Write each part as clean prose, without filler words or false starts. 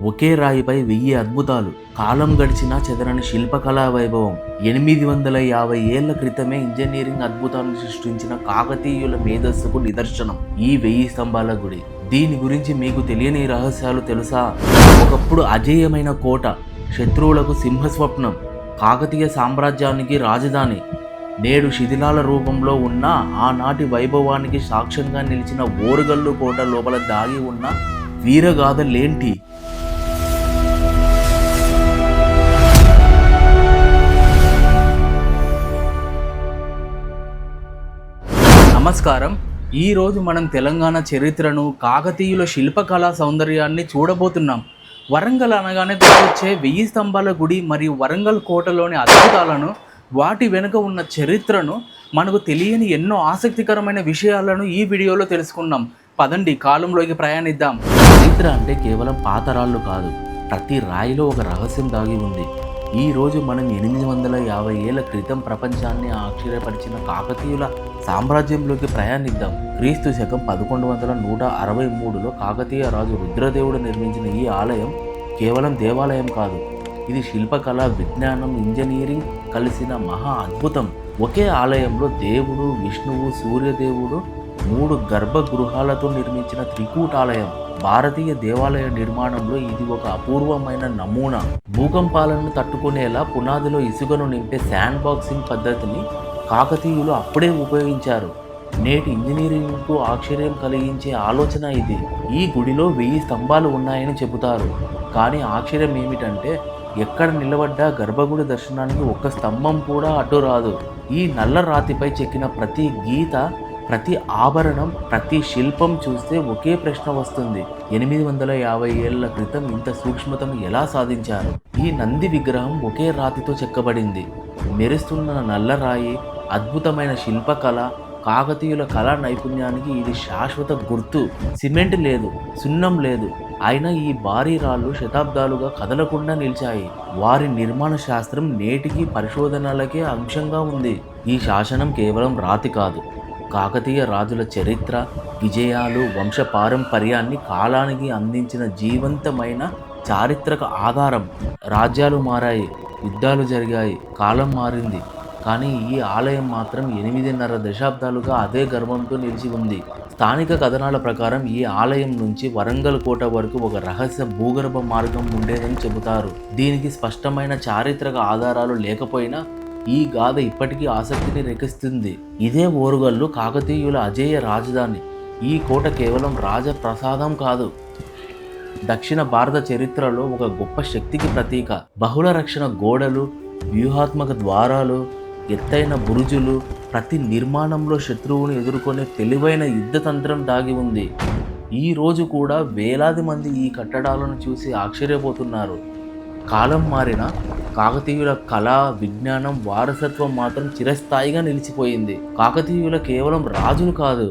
ఒకే రాయిపై 1000 అద్భుతాలు, కాలం గడిచినా చెదరని శిల్పకళా వైభవం. 850 ఏళ్ల క్రితమే ఇంజనీరింగ్ అద్భుతాలను సృష్టించిన కాకతీయుల మేధస్సుకు నిదర్శనం ఈ 1000 స్తంభాల గుడి. దీని గురించి మీకు తెలియని రహస్యాలు తెలుసా? ఒకప్పుడు అజేయమైన కోట, శత్రువులకు సింహస్వప్నం, కాకతీయ సామ్రాజ్యానికి రాజధాని నేడు శిథిలాల రూపంలో ఉన్న ఆనాటి వైభవానికి సాక్ష్యంగా నిలిచిన ఓరుగల్లు కోట లోపల దాగి ఉన్న వీరగాథలేంటి? నమస్కారం. ఈరోజు మనం తెలంగాణ చరిత్రను, కాకతీయుల శిల్పకళా సౌందర్యాన్ని చూడబోతున్నాం. వరంగల్ అనగానే గుర్తొచ్చే 1000 స్తంభాల గుడి మరియు వరంగల్ కోటలోని అద్భుతాలను, వాటి వెనుక ఉన్న చరిత్రను, మనకు తెలియని ఎన్నో ఆసక్తికరమైన విషయాలను ఈ వీడియోలో తెలుసుకున్నాం. పదండి కాలంలోకి ప్రయాణిద్దాం. చరిత్ర అంటే కేవలం పాతరాళ్ళు కాదు, ప్రతి రాయిలో ఒక రహస్యం దాగి ఉంది. ఈరోజు మనం 850 ఏళ్ల క్రితం ప్రపంచాన్ని ఆశ్చర్యపరిచిన కాకతీయుల సామ్రాజ్యంలోకి ప్రయాణిద్దాం. క్రీస్తు శకం 1163లో కాకతీయ రాజు రుద్రదేవుడు నిర్మించిన ఈ ఆలయం కేవలం దేవాలయం కాదు, ఇది శిల్పకళ, విజ్ఞానం, ఇంజనీరింగ్ కలిసిన మహా అద్భుతం. ఒకే ఆలయంలో దేవుడు, విష్ణువు, సూర్యదేవుడు 3 గర్భగృహాలతో నిర్మించిన త్రికూటాలయం. భారతీయ దేవాలయ నిర్మాణంలో ఇది ఒక అపూర్వమైన నమూనా. భూకంపాలను తట్టుకునేలా పునాదిలో ఇసుకను నింపే శాండ్ బాక్సింగ్ పద్ధతిని కాకతీయులు అప్పుడే ఉపయోగించారు. నేటి ఇంజనీరింగ్కు ఆశ్చర్యం కలిగించే ఆలోచన ఇది. ఈ గుడిలో 1000 స్తంభాలు ఉన్నాయని చెబుతారు, కానీ ఆశ్చర్యం ఏమిటంటే ఎక్కడ నిలబడ్డా గర్భగుడి దర్శనానికి ఒక్క స్తంభం కూడా అడ్డు రాదు. ఈ నల్ల రాతిపై చెక్కిన ప్రతి గీత, ప్రతి ఆభరణం, ప్రతి శిల్పం చూస్తే ఒకే ప్రశ్న వస్తుంది: 850 ఏళ్ల క్రితం ఇంత సూక్ష్మతను ఎలా సాధించారు? ఈ నంది విగ్రహం ఒకే రాతితో చెక్కబడింది. మెరుస్తున్న నల్లరాయి, అద్భుతమైన శిల్పకళ, కాకతీయుల కళా నైపుణ్యానికి ఇది శాశ్వత గుర్తు. సిమెంట్ లేదు, సున్నం లేదు, అయినా ఈ భారీ రాళ్ళు శతాబ్దాలుగా కదలకుండా నిలిచాయి. వారి నిర్మాణ శాస్త్రం నేటికి పరిశోధనలకే అంశంగా ఉంది. ఈ శాసనం కేవలం రాతి కాదు, కాకతీయ రాజుల చరిత్ర, విజయాలు, వంశపారంపర్యాన్ని కాలానికి అందించిన జీవంతమైన చారిత్రక ఆధారం. రాజ్యాలు మారాయి, యుద్ధాలు జరిగాయి, కాలం మారింది, కానీ ఈ ఆలయం మాత్రం 8.5 దశాబ్దాలుగా అదే గర్వంతో నిలిచి ఉంది. స్థానిక కథనాల ప్రకారం ఈ ఆలయం నుంచి వరంగల్ కోట వరకు ఒక రహస్య భూగర్భ మార్గం ఉండేదని చెబుతారు. దీనికి స్పష్టమైన చారిత్రక ఆధారాలు లేకపోయినా ఈ గాథ ఇప్పటికీ ఆసక్తిని రేకెత్తిస్తుంది. ఇదే ఓరుగల్లు, కాకతీయుల అజేయ రాజధాని. ఈ కోట కేవలం రాజప్రసాదం కాదు, దక్షిణ భారత చరిత్రలో ఒక గొప్ప శక్తికి ప్రతీక. బహుళ రక్షణ గోడలు, వ్యూహాత్మక ద్వారాలు, ఎత్తైన బురుజులు, ప్రతి నిర్మాణంలో శత్రువుని ఎదుర్కొనే తెలివైన యుద్ధతంత్రం దాగి ఉంది. ఈ రోజు కూడా వేలాది మంది ఈ కట్టడాలను చూసి ఆశ్చర్యపోతున్నారు. కాలం మారిన కాకతీయుల కళ, విజ్ఞానం, వారసత్వం మాత్రం చిరస్థాయిగా నిలిచిపోయింది. కాకతీయుల కేవలం రాజులు కాదు,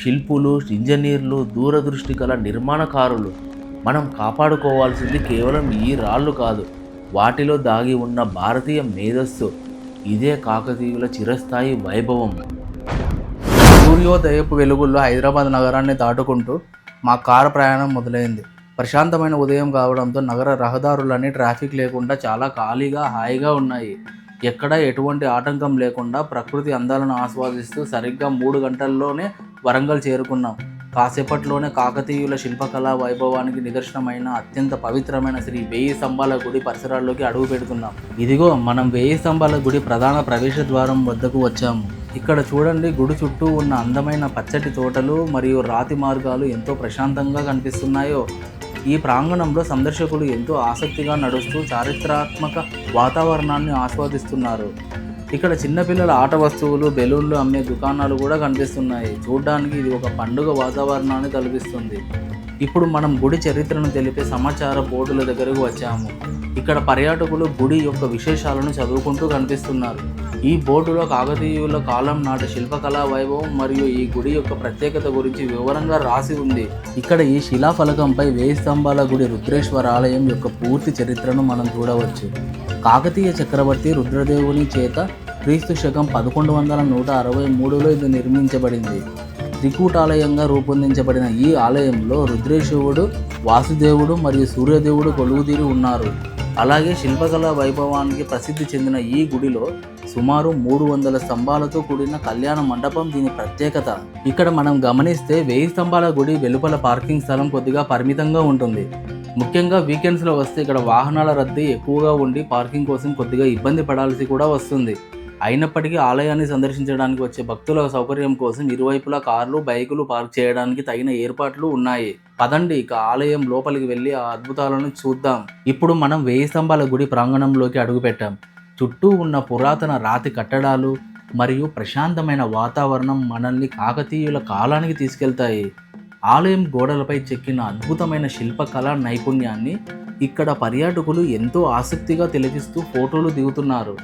శిల్పులు, ఇంజనీర్లు, దూరదృష్టి గల నిర్మాణకారులు. మనం కాపాడుకోవాల్సింది కేవలం ఈ రాళ్ళు కాదు, వాటిలో దాగి ఉన్న భారతీయ మేధస్సు. ఇదే కాకతీయుల చిరస్థాయి వైభవం. సూర్యోదయపు వెలుగుల్లో హైదరాబాద్ నగరాన్ని దాటుకుంటూ మా కారు ప్రయాణం మొదలైంది. ప్రశాంతమైన ఉదయం కావడంతో నగర రహదారులన్నీ ట్రాఫిక్ లేకుండా చాలా ఖాళీగా, హాయిగా ఉన్నాయి. ఎక్కడా ఎటువంటి ఆటంకం లేకుండా ప్రకృతి అందాలను ఆస్వాదిస్తూ సరిగ్గా 3 గంటల్లోనే వరంగల్ చేరుకున్నాం. కాసేపట్లోనే కాకతీయుల శిల్పకళా వైభవానికి నిదర్శనమైన అత్యంత పవిత్రమైన శ్రీ 1000 స్తంభాల గుడి పరిసరాల్లోకి అడుగు పెడుతున్నాం. ఇదిగో మనం 1000 స్తంభాల గుడి ప్రధాన ప్రవేశ ద్వారం వద్దకు వచ్చాము. ఇక్కడ చూడండి, గుడి చుట్టూ ఉన్న అందమైన పచ్చటి తోటలు మరియు రాతి మార్గాలు ఎంతో ప్రశాంతంగా కనిపిస్తున్నాయో. ఈ ప్రాంగణంలో సందర్శకులు ఎంతో ఆసక్తిగా నడుస్తూ చారిత్రాత్మక వాతావరణాన్ని ఆస్వాదిస్తున్నారు. ఇక్కడ చిన్నపిల్లల ఆట వస్తువులు, బెలూన్లు అమ్మే దుకాణాలు కూడా కనిపిస్తున్నాయి. చూడ్డానికి ఇది ఒక పండుగ వాతావరణాన్ని కల్పిస్తుంది. ఇప్పుడు మనం గుడి చరిత్రను తెలిపే సమాచార బోర్డుల దగ్గరకు వచ్చాము. ఇక్కడ పర్యాటకులు గుడి యొక్క విశేషాలను చదువుకుంటూ కనిపిస్తున్నారు. ఈ బోర్డులో కాకతీయుల కాలం నాటి శిల్పకళా వైభవం మరియు ఈ గుడి యొక్క ప్రత్యేకత గురించి వివరంగా రాసి ఉంది. ఇక్కడ ఈ శిలాఫలకంపై 1000 స్తంభాల గుడి రుద్రేశ్వర ఆలయం యొక్క పూర్తి చరిత్రను మనం చూడవచ్చు. కాకతీయ చక్రవర్తి రుద్రదేవుని చేత క్రీస్తు శకం 1163లో ఇది నిర్మించబడింది. త్రికూటాలయంగా రూపొందించబడిన ఈ ఆలయంలో రుద్రేశ్వరుడు వాసుదేవుడు మరియు సూర్యదేవుడు కొలువుదీరి ఉన్నారు. అలాగే శిల్పకళా వైభవానికి ప్రసిద్ధి చెందిన ఈ గుడిలో సుమారు 300 స్తంభాలతో కూడిన కళ్యాణ మండపం దీని ప్రత్యేకత. ఇక్కడ మనం గమనిస్తే 1000 స్తంభాల గుడి వెలుపల పార్కింగ్ స్థలం కొద్దిగా పరిమితంగా ఉంటుంది. ముఖ్యంగా వీకెండ్స్లో వస్తే ఇక్కడ వాహనాల రద్దీ ఎక్కువగా ఉండి పార్కింగ్ కోసం కొద్దిగా ఇబ్బంది పడాల్సి కూడా వస్తుంది. అయినప్పటికీ ఆలయాన్ని సందర్శించడానికి వచ్చే భక్తుల సౌకర్యం కోసం ఇరువైపులా కార్లు, బైకులు పార్క్ చేయడానికి తగిన ఏర్పాట్లు ఉన్నాయి. పదండి ఇక ఆలయం లోపలికి వెళ్ళి ఆ అద్భుతాలను చూద్దాం. ఇప్పుడు మనం 1000 స్తంభాల గుడి ప్రాంగణంలోకి అడుగుపెట్టాం. చుట్టూ ఉన్న పురాతన రాతి కట్టడాలు మరియు ప్రశాంతమైన వాతావరణం మనల్ని కాకతీయుల కాలానికి తీసుకెళ్తాయి. ఆలయం గోడలపై చెక్కిన అద్భుతమైన శిల్పకళా నైపుణ్యాన్ని ఇక్కడ పర్యాటకులు ఎంతో ఆసక్తిగా తిలకిస్తూ ఫోటోలు దిగుతున్నారు.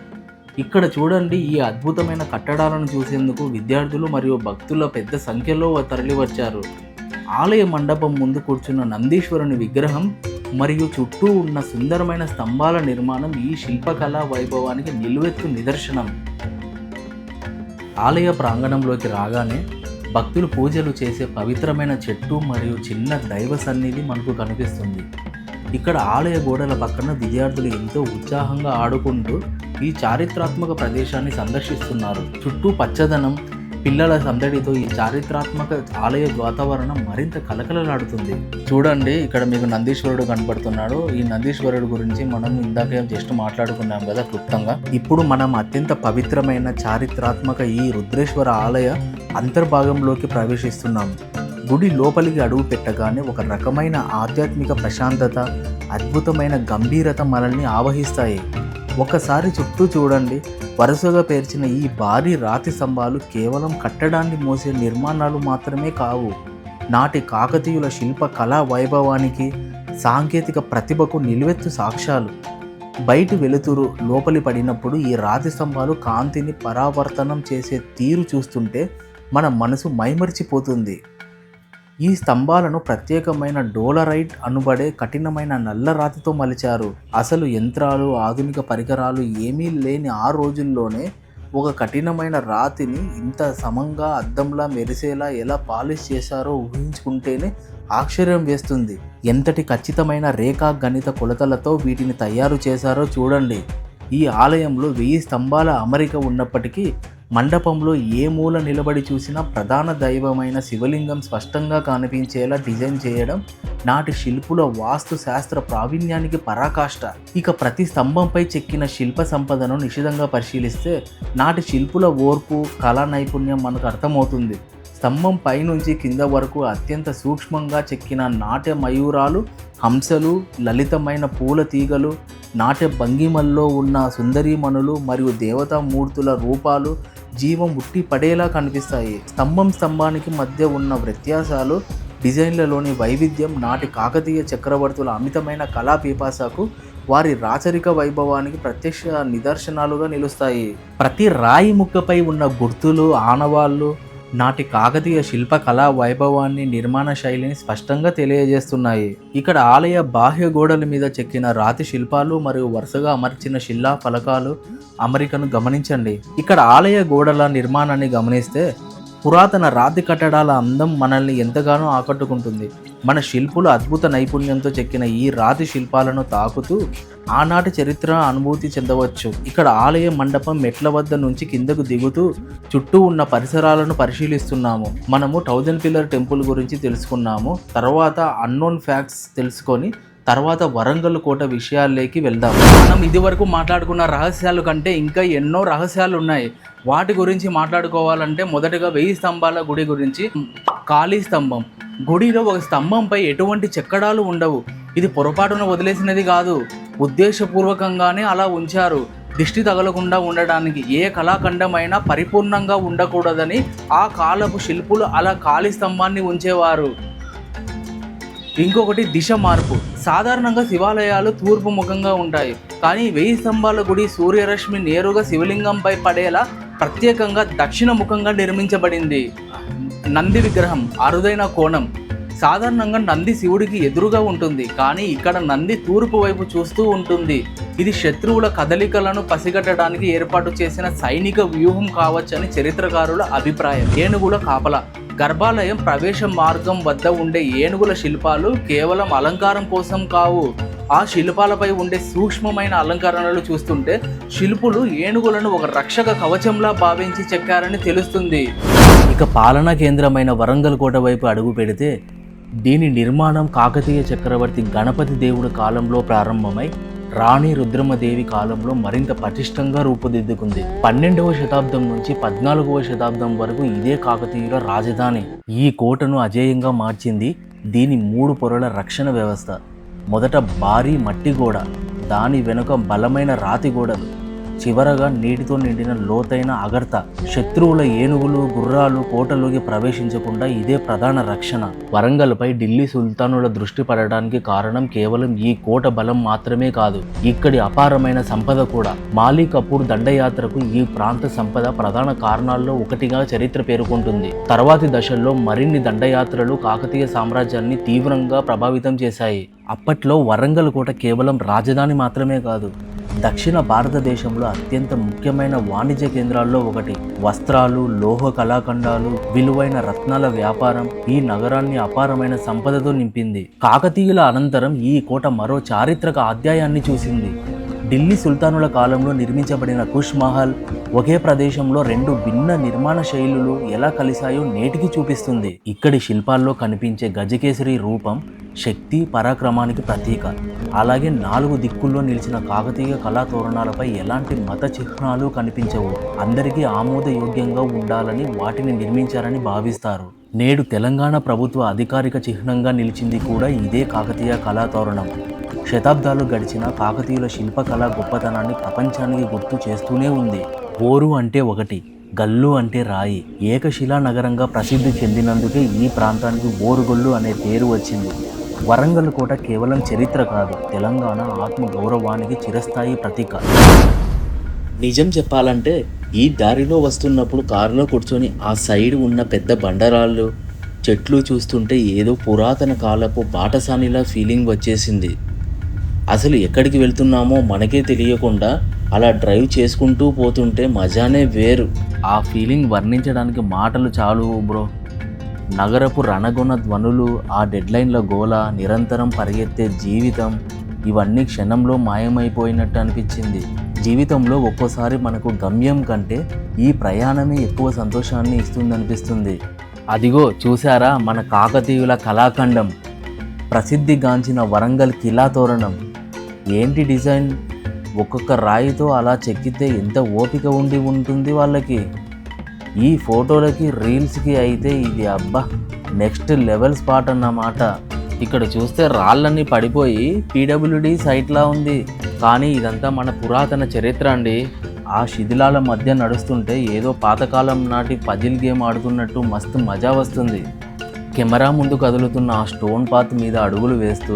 ఇక్కడ చూడండి, ఈ అద్భుతమైన కట్టడాలను చూసేందుకు విద్యార్థులు మరియు భక్తుల పెద్ద సంఖ్యలో తరలివచ్చారు. ఆలయ మండపం ముందు కూర్చున్న నందీశ్వరుని విగ్రహం మరియు చుట్టూ ఉన్న సుందరమైన స్తంభాల నిర్మాణం ఈ శిల్పకళా వైభవానికి నిలువెత్తు నిదర్శనం. ఆలయ ప్రాంగణంలోకి రాగానే భక్తులు పూజలు చేసే పవిత్రమైన చెట్టు మరియు చిన్న దైవ సన్నిధి మనకు కనిపిస్తుంది. ఇక్కడ ఆలయ గోడల పక్కన విద్యార్థులు ఎంతో ఉత్సాహంగా ఆడుకుంటూ ఈ చారిత్రాత్మక ప్రదేశాన్ని సందర్శిస్తున్నారు. చుట్టూ పచ్చదనం, పిల్లల సందడితో ఈ చారిత్రాత్మక ఆలయ వాతావరణం మరింత కలకలలాడుతుంది. చూడండి, ఇక్కడ మీకు నందీశ్వరుడు కనపడుతున్నాడు. ఈ నందీశ్వరుడు గురించి మనం ఇందాక జస్ట్ మాట్లాడుకున్నాం కదా క్లుప్తంగా. ఇప్పుడు మనం అత్యంత పవిత్రమైన చారిత్రాత్మక ఈ రుద్రేశ్వర ఆలయ అంతర్భాగంలోకి ప్రవేశిస్తున్నాం. గుడి లోపలికి అడుగు పెట్టగానే ఒక రకమైన ఆధ్యాత్మిక ప్రశాంతత, అద్భుతమైన గంభీరత మనల్ని ఆవహిస్తాయి. ఒకసారి చుట్టూ చూడండి, వరుసగా పేర్చిన ఈ భారీ రాతి స్తంభాలు కేవలం కట్టడాన్ని మోసే నిర్మాణాలు మాత్రమే కావు. నాటి కాకతీయుల శిల్ప కళా వైభవానికి, సాంకేతిక ప్రతిభకు నిలువెత్తు సాక్ష్యాలు. బయటి వెలుతురు లోపలి పడినప్పుడు ఈ రాతి స్తంభాలు కాంతిని పరావర్తనం చేసే తీరు చూస్తుంటే మన మనసు మైమరిచిపోతుంది. ఈ స్తంభాలను ప్రత్యేకమైన డోలరైట్ అనబడే కఠినమైన నల్ల రాతితో మలిచారు. అసలు యంత్రాలు, ఆధునిక పరికరాలు ఏమీ లేని ఆ రోజుల్లోనే ఒక కఠినమైన రాతిని ఇంత సమంగా అద్దంలా మెరిసేలా ఎలా పాలిష్ చేశారో ఊహించుకుంటేనే ఆశ్చర్యం వేస్తుంది. ఎంతటి ఖచ్చితమైన రేఖా గణిత కొలతలతో వీటిని తయారు చేశారో చూడండి. ఈ ఆలయంలో 1000 స్తంభాల అమరిక ఉన్నప్పటికీ మండపంలో ఏ మూల నిలబడి చూసినా ప్రధాన దైవమైన శివలింగం స్పష్టంగా కనిపించేలా డిజైన్ చేయడం నాటి శిల్పుల వాస్తు శాస్త్ర ప్రావీణ్యానికి పరాకాష్ట. ఇక ప్రతి స్తంభంపై చెక్కిన శిల్ప సంపదను నిశితంగా పరిశీలిస్తే నాటి శిల్పుల ఓర్పు, కళా నైపుణ్యం మనకు అర్థమవుతుంది. స్తంభం పైనుంచి కింద వరకు అత్యంత సూక్ష్మంగా చెక్కిన నాట్య మయూరాలు, హంసలు, లలితమైన పూల తీగలు, నాట్య భంగిమల్లో ఉన్న సుందరీమణులు మరియు దేవతామూర్తుల రూపాలు జీవం ఉట్టి పడేలా కనిపిస్తాయి. స్తంభానికి మధ్య ఉన్న వ్యత్యాసాలు, డిజైన్లలోని వైవిధ్యం నాటి కాకతీయ చక్రవర్తుల అమితమైన కళా పిపాసకు, వారి రాచరిక వైభవానికి ప్రత్యక్ష నిదర్శనాలుగా నిలుస్తాయి. ప్రతి రాయి ముక్కపై ఉన్న గుర్తులు, ఆనవాళ్ళు నాటి కాకతీయ శిల్ప కళా వైభవాన్ని, నిర్మాణ శైలిని స్పష్టంగా తెలియజేస్తున్నాయి. ఇక్కడ ఆలయ బాహ్య గోడల మీద చెక్కిన రాతి శిల్పాలు మరియు వరుసగా అమర్చిన శిలా ఫలకాలు అమరికను గమనించండి. ఇక్కడ ఆలయ గోడల నిర్మాణాన్ని గమనిస్తే పురాతన రాతి కట్టడాల అందం మనల్ని ఎంతగానో ఆకట్టుకుంటుంది. మన శిల్పులు అద్భుత నైపుణ్యంతో చెక్కిన ఈ రాతి శిల్పాలను తాకుతూ ఆనాటి చరిత్ర అనుభూతి చెందవచ్చు. ఇక్కడ ఆలయ మండపం మెట్ల వద్ద నుంచి కిందకు దిగుతూ చుట్టూ ఉన్న పరిసరాలను పరిశీలిస్తున్నాము. మనము 1000 పిల్లర్ టెంపుల్ గురించి తెలుసుకున్నాము. తర్వాత అన్నోన్ ఫ్యాక్ట్స్ తెలుసుకొని తర్వాత వరంగల్ కోట విషయాల్లోకి వెళ్దాం. మనం ఇదివరకు మాట్లాడుకున్న రహస్యాలు కంటే ఇంకా ఎన్నో రహస్యాలు ఉన్నాయి. వాటి గురించి మాట్లాడుకోవాలంటే మొదటగా 1000 స్తంభాల గుడి గురించి. ఖాళీ స్తంభం. గుడిలో ఒక స్తంభంపై ఎటువంటి చెక్కడాలు ఉండవు. ఇది పొరపాటున వదిలేసినది కాదు, ఉద్దేశపూర్వకంగానే అలా ఉంచారు. దిష్టి తగలకుండా ఉండడానికి. ఏ కళాఖండమైనా పరిపూర్ణంగా ఉండకూడదని ఆ కాలపు శిల్పులు అలా ఖాళీ స్తంభాన్ని ఉంచేవారు. ఇంకొకటి దిశ మార్పు. సాధారణంగా శివాలయాలు తూర్పు ముఖంగా ఉంటాయి, కానీ 1000 స్తంభాల గుడి సూర్యరశ్మి నేరుగా శివలింగంపై పడేలా ప్రత్యేకంగా దక్షిణ ముఖంగా నిర్మించబడింది. నంది విగ్రహం అరుదైన కోణం. సాధారణంగా నంది శివుడికి ఎదురుగా ఉంటుంది, కానీ ఇక్కడ నంది తూర్పు వైపు చూస్తూ ఉంటుంది. ఇది శత్రువుల కదలికలను పసిగట్టడానికి ఏర్పాటు చేసిన సైనిక వ్యూహం కావచ్చని చరిత్రకారుల అభిప్రాయం. ఏనుగుల కాపల. గర్భాలయం ప్రవేశ మార్గం వద్ద ఉండే ఏనుగుల శిల్పాలు కేవలం అలంకారం కోసం కావు. ఆ శిల్పాలపై ఉండే సూక్ష్మమైన అలంకరణలు చూస్తుంటే శిల్పులు ఏనుగులను ఒక రక్షక కవచంలా భావించి చెక్కారని తెలుస్తుంది. ఇక పాలనా కేంద్రమైన వరంగల్ కోట వైపు అడుగు పెడితే దీని నిర్మాణం కాకతీయ చక్రవర్తి గణపతి దేవుడి కాలంలో ప్రారంభమై రాణి రుద్రమదేవి కాలంలో మరింత పటిష్టంగా రూపుదిద్దుకుంది. 12వ శతాబ్దం నుంచి 14వ శతాబ్దం వరకు ఇదే కాకతీయుల రాజధాని. ఈ కోటను అజేయంగా మార్చింది దీని 3 పొరల రక్షణ వ్యవస్థ. మొదట భారీ మట్టి గోడ, దాని వెనుక బలమైన రాతి గోడలు, చివరగా నీటితో నిండిన లోతైన అగర్త. శత్రువుల ఏనుగులు, గుర్రాలు కోటలోకి ప్రవేశించకుండా ఇదే ప్రధాన రక్షణ. వరంగల్పై ఢిల్లీ సుల్తానుల దృష్టి పడడానికి కారణం కేవలం ఈ కోట బలం మాత్రమే కాదు, ఇక్కడి అపారమైన సంపద కూడా. మాలీ కపూర్ దండయాత్రకు ఈ ప్రాంత సంపద ప్రధాన కారణాల్లో ఒకటిగా చరిత్ర పేర్కొంటుంది. తర్వాతి దశల్లో మరిన్ని దండయాత్రలు కాకతీయ సామ్రాజ్యాన్ని తీవ్రంగా ప్రభావితం చేశాయి. అప్పట్లో వరంగల్ కోట కేవలం రాజధాని మాత్రమే కాదు, దక్షిణ భారతదేశంలో అత్యంత ముఖ్యమైన వాణిజ్య కేంద్రాల్లో ఒకటి. వస్త్రాలు, లోహ కళాఖండాలు, విలువైన రత్నాల వ్యాపారం ఈ నగరాన్ని అపారమైన సంపదతో నింపింది. కాకతీయుల అనంతరం ఈ కోట మరో చారిత్రక అధ్యాయాన్ని చూసింది. ఢిల్లీ సుల్తానుల కాలంలో నిర్మించబడిన కుష్ మహల్ ఒకే ప్రదేశంలో 2 భిన్న నిర్మాణ శైలులు ఎలా కలిశాయో నేటికి చూపిస్తుంది. ఇక్కడి శిల్పాల్లో కనిపించే గజకేసరి రూపం శక్తి, పరాక్రమానికి ప్రతీక. అలాగే 4 దిక్కుల్లో నిలిచిన కాకతీయ కళాతోరణాలపై ఎలాంటి మత చిహ్నాలు కనిపించవు. అందరికీ ఆమోదయోగ్యంగా ఉండాలని వాటిని నిర్మించారని భావిస్తారు. నేడు తెలంగాణ ప్రభుత్వ అధికారిక చిహ్నంగా నిలిచింది కూడా ఇదే కాకతీయ కళాతోరణం. శతాబ్దాలు గడిచిన కాకతీయుల శిల్పకళ గొప్పతనాన్ని ప్రపంచానికి గుర్తు చేస్తూనే ఉంది. ఓరు అంటే ఒకటి, గల్లు అంటే రాయి. ఏకశిలా నగరంగా ప్రసిద్ధి చెందినందుకే ఈ ప్రాంతానికి ఓరుగొల్లు అనే పేరు వచ్చింది. వరంగల్ కోట కేవలం చరిత్ర కాదు, తెలంగాణ ఆత్మ గౌరవానికి చిరస్థాయి ప్రతీక. నిజం చెప్పాలంటే ఈ దారిలో వస్తున్నప్పుడు కారులో కూర్చొని ఆ సైడ్ ఉన్న పెద్ద బండరాళ్ళు, చెట్లు చూస్తుంటే ఏదో పురాతన కాలపు బాటసానిలా ఫీలింగ్ వచ్చేసింది. అసలు ఎక్కడికి వెళ్తున్నామో మనకే తెలియకుండా అలా డ్రైవ్ చేసుకుంటూ పోతుంటే మజానే వేరు. ఆ ఫీలింగ్ వర్ణించడానికి మాటలు చాలు బ్రో. నగరపు రణగొన ధ్వనులు, ఆ డెడ్లైన్ల గోల, నిరంతరం పరిగెత్తే జీవితం, ఇవన్నీ క్షణంలో మాయమైపోయినట్టు అనిపించింది. జీవితంలో ఒక్కోసారి మనకు గమ్యం కంటే ఈ ప్రయాణమే ఎక్కువ సంతోషాన్ని ఇస్తుందనిపిస్తుంది. అదిగో చూసారా మన కాకతీయుల కళాఖండం, ప్రసిద్ధిగాంచిన వరంగల్ కిలా తోరణం. ఏంటి డిజైన్! ఒక్కొక్క రాయితో అలా చెక్కితే ఎంత ఓపిక ఉండి ఉంటుంది వాళ్ళకి. ఈ ఫోటోలకి, రీల్స్కి అయితే ఇది అబ్బా నెక్స్ట్ లెవెల్ స్పాట్ అన్నమాట. ఇక్కడ చూస్తే రాళ్ళన్నీ పడిపోయి పీడబ్ల్యూడి సైట్లా ఉంది, కానీ ఇదంతా మన పురాతన చరిత్ర అండి. ఆ శిథిలాల మధ్య నడుస్తుంటే ఏదో పాతకాలం నాటి పజిల్ గేమ్ ఆడుతున్నట్టు మస్తు మజా వస్తుంది. కెమెరా ముందు కదులుతున్న ఆ స్టోన్ పాత్ మీద అడుగులు వేస్తూ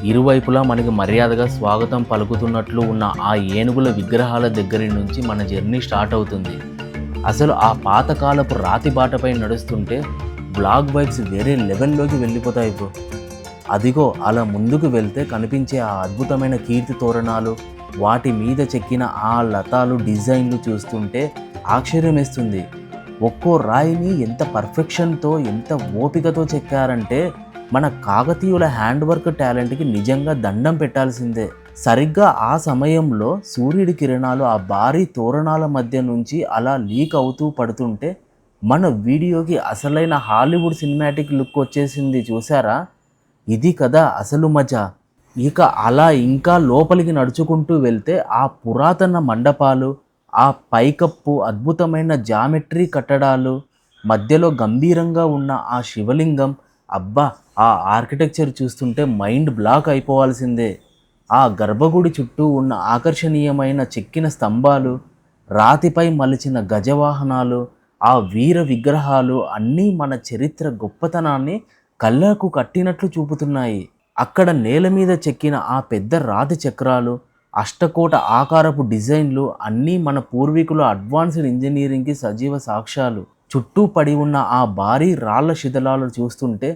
ఇరువైపులా మనకి మర్యాదగా స్వాగతం పలుకుతున్నట్లు ఉన్న ఆ ఏనుగుల విగ్రహాల దగ్గర నుంచి మన జర్నీ స్టార్ట్ అవుతుంది. అసలు ఆ పాతకాలపు రాతి బాటపై నడుస్తుంటే బ్లాగ్ వైబ్స్ వేరే లెవెల్లోకి వెళ్ళిపోతాయి బ్రో. అదిగో అలా ముందుకు వెళ్తే కనిపించే ఆ అద్భుతమైన కీర్తి తోరణాలు, వాటి మీద చెక్కిన ఆ లతాలు, డిజైన్లు చూస్తుంటే ఆశ్చర్యం వేస్తుంది. ఒక్కో రాయిని ఎంత పర్ఫెక్షన్తో, ఎంత ఓపికతో చెక్కారంటే మన కాకతీయుల హ్యాండ్ వర్క్ టాలెంట్కి నిజంగా దండం పెట్టాల్సిందే. సరిగ్గా ఆ సమయంలో సూర్యుడి కిరణాలు ఆ భారీ తోరణాల మధ్య నుంచి అలా లీక్ అవుతూ పడుతుంటే మన వీడియోకి అసలైన హాలీవుడ్ సినిమాటిక్ లుక్ వచ్చేసింది. చూసారా? ఇది కదా అసలు మజా. ఇక అలా ఇంకా లోపలికి నడుచుకుంటూ వెళ్తే ఆ పురాతన మండపాలు, ఆ పైకప్పు, అద్భుతమైన జామెట్రీ కట్టడాలు, మధ్యలో గంభీరంగా ఉన్న ఆ శివలింగం, అబ్బా ఆ ఆర్కిటెక్చర్ చూస్తుంటే మైండ్ బ్లాక్ అయిపోవాల్సిందే. ఆ గర్భగుడి చుట్టూ ఉన్న ఆకర్షణీయమైన చెక్కిన స్తంభాలు, రాతిపై మలిచిన గజవాహనాలు, ఆ వీర విగ్రహాలు అన్నీ మన చరిత్ర గొప్పతనాన్ని కళ్ళకు కట్టినట్లు చూపుతున్నాయి. అక్కడ నేల మీద చెక్కిన ఆ పెద్ద రాతి చక్రాలు, అష్టకోట ఆకారపు డిజైన్లు అన్నీ మన పూర్వీకుల అడ్వాన్స్డ్ ఇంజనీరింగ్కి సజీవ సాక్ష్యాలు. చుట్టూ పడి ఉన్న ఆ భారీ రాళ్ల శిథిలాలు చూస్తుంటే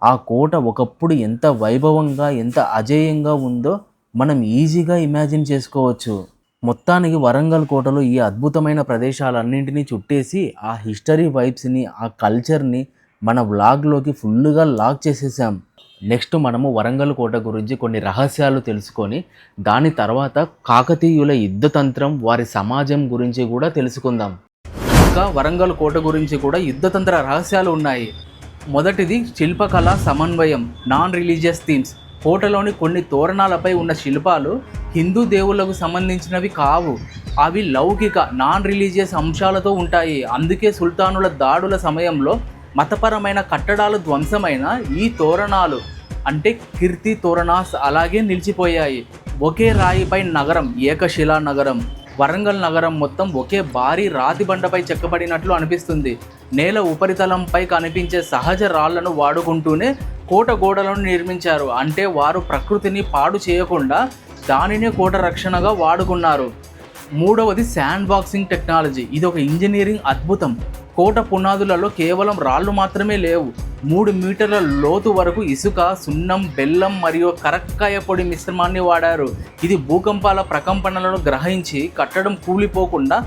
ఆ కోట ఒకప్పుడు ఎంత వైభవంగా ఎంత అజేయంగా ఉందో మనం ఈజీగా ఇమాజిన్ చేసుకోవచ్చు. మొత్తానికి వరంగల్ కోటలో ఈ అద్భుతమైన ప్రదేశాలన్నింటినీ చుట్టేసి ఆ హిస్టరీ వైబ్స్ని ఆ కల్చర్ని మన వ్లాగ్లోకి ఫుల్గా లాక్ చేసేసాం. నెక్స్ట్ మనము వరంగల్ కోట గురించి కొన్ని రహస్యాలు తెలుసుకొని దాని తర్వాత కాకతీయుల యుద్ధతంత్రం వారి సమాజం గురించి కూడా తెలుసుకుందాం. ఇంకా వరంగల్ కోట గురించి కూడా యుద్ధతంత్ర రహస్యాలు ఉన్నాయి. మొదటిది శిల్పకళ సమన్వయం, నాన్ రిలీజియస్ థీమ్స్. కోటలోని కొన్ని తోరణాలపై ఉన్న శిల్పాలు హిందూ దేవుళ్లకు సంబంధించినవి కావు. అవి లౌకిక నాన్ రిలీజియస్ అంశాలతో ఉంటాయి. అందుకే సుల్తానుల దాడుల సమయంలో మతపరమైన కట్టడాలు ధ్వంసమైన ఈ తోరణాలు అంటే కీర్తి తోరణాస్ అలాగే నిలిచిపోయాయి. ఒకే రాయిపై నగరం, ఏకశిలా నగరం. వరంగల్ నగరం మొత్తం ఒకే భారీ రాతి బండపై చెక్కబడినట్లు అనిపిస్తుంది. నేల ఉపరితలంపై కనిపించే సహజ రాళ్లను వాడుకుంటూనే కోట గోడలను నిర్మించారు. అంటే వారు ప్రకృతిని పాడు చేయకుండా దానినే కోట రక్షణగా వాడుకున్నారు. మూడవది శాండ్ బాక్సింగ్ టెక్నాలజీ. ఇది ఒక ఇంజనీరింగ్ అద్భుతం. కోట పునాదులలో కేవలం రాళ్ళు మాత్రమే లేవు. 3 మీటర్ల లోతు వరకు ఇసుక, సున్నం, బెల్లం మరియు కరక్కాయ పొడి మిశ్రమాన్ని వాడారు. ఇది భూకంపాల ప్రకంపనలను గ్రహించి కట్టడం కూలిపోకుండా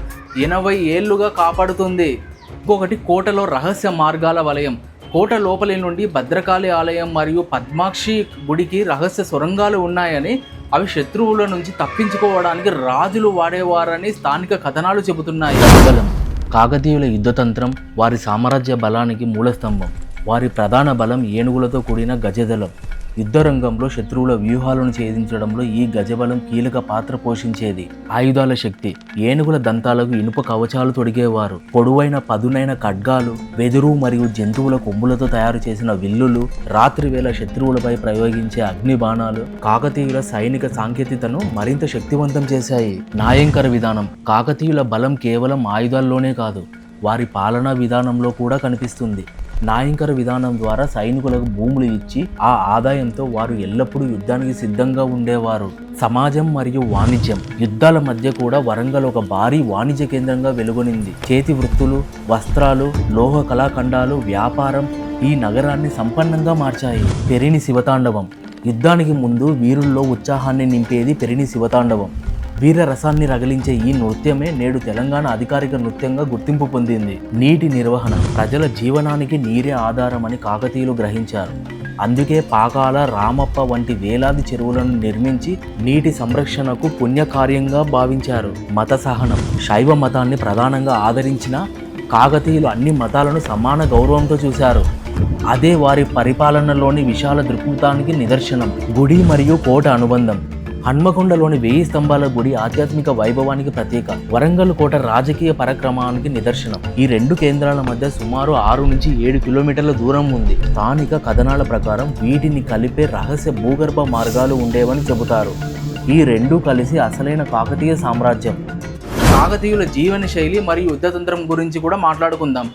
80 ఏళ్లుగా కాపాడుతుంది. ఇంకొకటి కోటలో రహస్య మార్గాల వలయం. కోట లోపలి నుండి భద్రకాళి ఆలయం మరియు పద్మాక్షి గుడికి రహస్య సొరంగాలు ఉన్నాయని, అవి శత్రువుల నుంచి తప్పించుకోవడానికి రాజులు వాడేవారని స్థానిక కథనాలు చెబుతున్నాయి. బలం కాకతీయుల యుద్ధతంత్రం వారి సామ్రాజ్య బలానికి మూలస్తంభం. వారి ప్రధాన బలం ఏనుగులతో కూడిన గజదళం. యుద్ధరంగంలో శత్రువుల వ్యూహాలను ఛేదించడంలో ఈ గజబలం కీలక పాత్ర పోషించేది. ఆయుధాల శక్తి. ఏనుగుల దంతాలకు ఇనుప కవచాలు తొడిగేవారు. పొడవైన పదునైన ఖడ్గాలు, వెదురు మరియు జంతువుల కొమ్ములతో తయారు చేసిన విల్లులు, రాత్రివేళ శత్రువులపై ప్రయోగించే అగ్ని బాణాలు కాకతీయుల సైనిక సాంకేతికతను మరింత శక్తివంతం చేశాయి. నాయంకర విధానం. కాకతీయుల బలం కేవలం ఆయుధాల్లోనే కాదు, వారి పాలనా విధానంలో కూడా కనిపిస్తుంది. నాయంకర విధానం ద్వారా సైనికులకు భూములు ఇచ్చి ఆ ఆదాయంతో వారు ఎల్లప్పుడూ యుద్ధానికి సిద్ధంగా ఉండేవారు. సమాజం మరియు వాణిజ్యం. యుద్ధాల మధ్య కూడా వరంగల్ ఒక భారీ వాణిజ్య కేంద్రంగా వెలుగొనింది. చేతి వృత్తులు, వస్త్రాలు, లోహ కళాఖండాలు, వ్యాపారం ఈ నగరాన్ని సంపన్నంగా మార్చాయి. పెరిని శివతాండవం. యుద్ధానికి ముందు వీరుల్లో ఉత్సాహాన్ని నింపేది పెరిని శివతాండవం. వీర రసాన్ని రగిలించే ఈ నృత్యమే నేడు తెలంగాణ అధికారిక నృత్యంగా గుర్తింపు పొందింది. నీటి నిర్వహణ. ప్రజల జీవనానికి నీరే ఆధారమని కాకతీయులు గ్రహించారు. అందుకే పాకాల, రామప్ప వంటి వేలాది చెరువులను నిర్మించి నీటి సంరక్షణకు పుణ్యకార్యంగా భావించారు. మత సహనం. శైవ మతాన్ని ప్రధానంగా ఆదరించిన కాకతీయులు అన్ని మతాలను సమాన గౌరవంతో చూశారు. అదే వారి పరిపాలనలోని విశాల దృక్పథానికి నిదర్శనం. గుడి మరియు కోట అనుబంధం. హన్మకొండలోని 1000 స్తంభాల గుడి ఆధ్యాత్మిక వైభవానికి ప్రతీక. వరంగల్ కోట రాజకీయ పరాక్రమానికి నిదర్శనం. ఈ 2 కేంద్రాల మధ్య సుమారు 6 నుంచి 7 కిలోమీటర్ల దూరం ఉంది. స్థానిక కథనాల ప్రకారం వీటిని కలిపే రహస్య భూగర్భ మార్గాలు ఉండేవని చెబుతారు. ఈ 2 కలిసి అసలైన కాకతీయ సామ్రాజ్యం. కాకతీయుల జీవన శైలి మరియు యుద్ధతంత్రం గురించి కూడా మాట్లాడుకుందాం.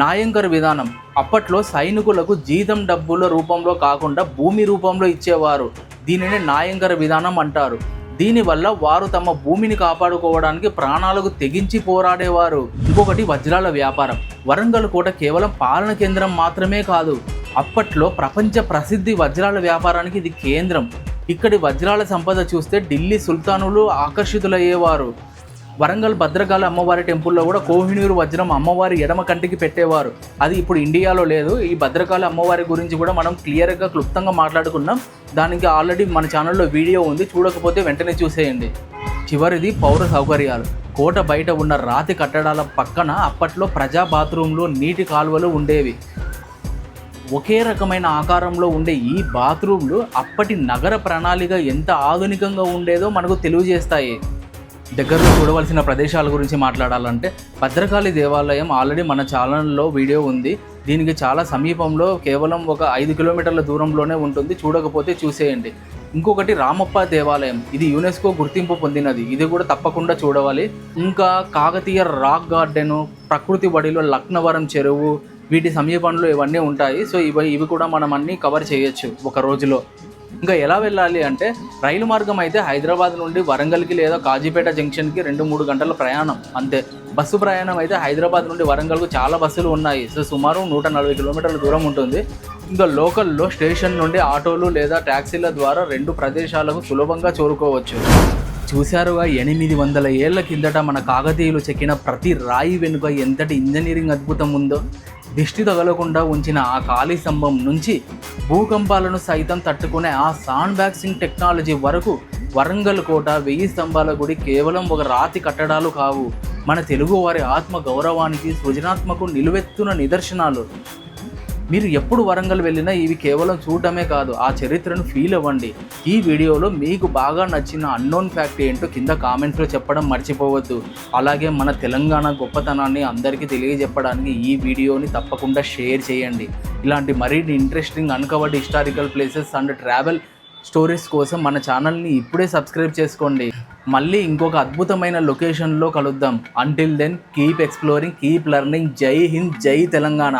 నాయంకర విధానం. అప్పట్లో సైనికులకు జీతం డబ్బుల రూపంలో కాకుండా భూమి రూపంలో ఇచ్చేవారు. దీనిని నాయంకర విధానం అంటారు. దీనివల్ల వారు తమ భూమిని కాపాడుకోవడానికి ప్రాణాలకు తెగించి పోరాడేవారు. ఇంకొకటి వజ్రాల వ్యాపారం. వరంగల్ కోట కేవలం పాలన కేంద్రం మాత్రమే కాదు, అప్పట్లో ప్రపంచ ప్రసిద్ధి వజ్రాల వ్యాపారానికి ఇది కేంద్రం. ఇక్కడి వజ్రాల సంపద చూస్తే ఢిల్లీ సుల్తానులు ఆకర్షితులయ్యేవారు. వరంగల్ భద్రకాళి అమ్మవారి టెంపుల్లో కూడా కోహినూరు వజ్రం అమ్మవారి ఎడమ కంటికి పెట్టేవారు. అది ఇప్పుడు ఇండియాలో లేదు. ఈ భద్రకాళి అమ్మవారి గురించి కూడా మనం క్లియర్గా క్లుప్తంగా మాట్లాడుకున్నాం. దానికి ఆల్రెడీ మన ఛానల్లో వీడియో ఉంది, చూడకపోతే వెంటనే చూసేయండి. చివరిది పౌర సౌకర్యాలు. కోట బయట ఉన్న రాతి కట్టడాల పక్కన అప్పట్లో ప్రజా బాత్రూంలు, నీటి కాలువలు ఉండేవి. ఒకే రకమైన ఆకారంలో ఉండే ఈ బాత్రూంలు అప్పటి నగర ప్రణాళిక ఎంత ఆధునికంగా ఉండేదో మనకు తెలియజేస్తాయి. దగ్గరలో చూడవలసిన ప్రదేశాల గురించి మాట్లాడాలంటే భద్రకాళి దేవాలయం ఆల్రెడీ మన ఛానల్లో వీడియో ఉంది. దీనికి చాలా సమీపంలో కేవలం ఒక 5 కిలోమీటర్ల దూరంలోనే ఉంటుంది, చూడకపోతే చూసేయండి. ఇంకొకటి రామప్ప దేవాలయం. ఇది యునెస్కో గుర్తింపు పొందినది, ఇది కూడా తప్పకుండా చూడవాలి. ఇంకా కాకతీయ రాక్ గార్డెను, ప్రకృతి బడిలో లక్నవరం చెరువు, వీటి సమీపంలో ఇవన్నీ ఉంటాయి. సో ఇవి కూడా మనం అన్నీ కవర్ చేయొచ్చు ఒక రోజులో. ఇంకా ఎలా వెళ్ళాలి అంటే రైలు మార్గం అయితే హైదరాబాద్ నుండి వరంగల్కి లేదా కాజీపేట జంక్షన్కి 2-3 గంటల ప్రయాణం అంతే. బస్సు ప్రయాణం అయితే హైదరాబాద్ నుండి వరంగల్కు చాలా బస్సులు ఉన్నాయి. సో సుమారు 140 కిలోమీటర్ల దూరం ఉంటుంది. ఇంకా లోకల్లో స్టేషన్ నుండి ఆటోలు లేదా ట్యాక్సీల ద్వారా 2 ప్రదేశాలకు సులభంగా చేరుకోవచ్చు. చూశారుగా 800 ఏళ్ల కిందట మన కాకతీయులు చెక్కిన ప్రతి రాయి వెనుక ఎంతటి ఇంజనీరింగ్ అద్భుతం ఉందో. దిష్టి తగలకుండా ఉంచిన ఆ ఖాళీ స్తంభం నుంచి భూకంపాలను సైతం తట్టుకునే ఆ సాండ్ బాక్సింగ్ టెక్నాలజీ వరకు వరంగల్ కోట, 1000 స్తంభాల గుడి కేవలం ఒక రాతి కట్టడాలు కావు, మన తెలుగువారి ఆత్మ గౌరవానికి, సృజనాత్మకు నిలువెత్తున నిదర్శనాలు. మీరు ఎప్పుడు వరంగల్ వెళ్ళినా ఇవి కేవలం చూడటమే కాదు, ఆ చరిత్రను ఫీల్ అవ్వండి. ఈ వీడియోలో మీకు బాగా నచ్చిన అన్నోన్ ఫ్యాక్ట్ ఏంటో కింద కామెంట్స్లో చెప్పడం మర్చిపోవద్దు. అలాగే మన తెలంగాణ గొప్పతనాన్ని అందరికీ తెలియజెప్పడానికి ఈ వీడియోని తప్పకుండా షేర్ చేయండి. ఇలాంటి మరిన్ని interesting uncovered historical places and travel stories కోసం మన ఛానల్ని ఇప్పుడే సబ్స్క్రైబ్ చేసుకోండి. మళ్ళీ ఇంకొక అద్భుతమైన లొకేషన్లో కలుద్దాం. Until then keep exploring, keep learning. జై హింద్, జై తెలంగాణ.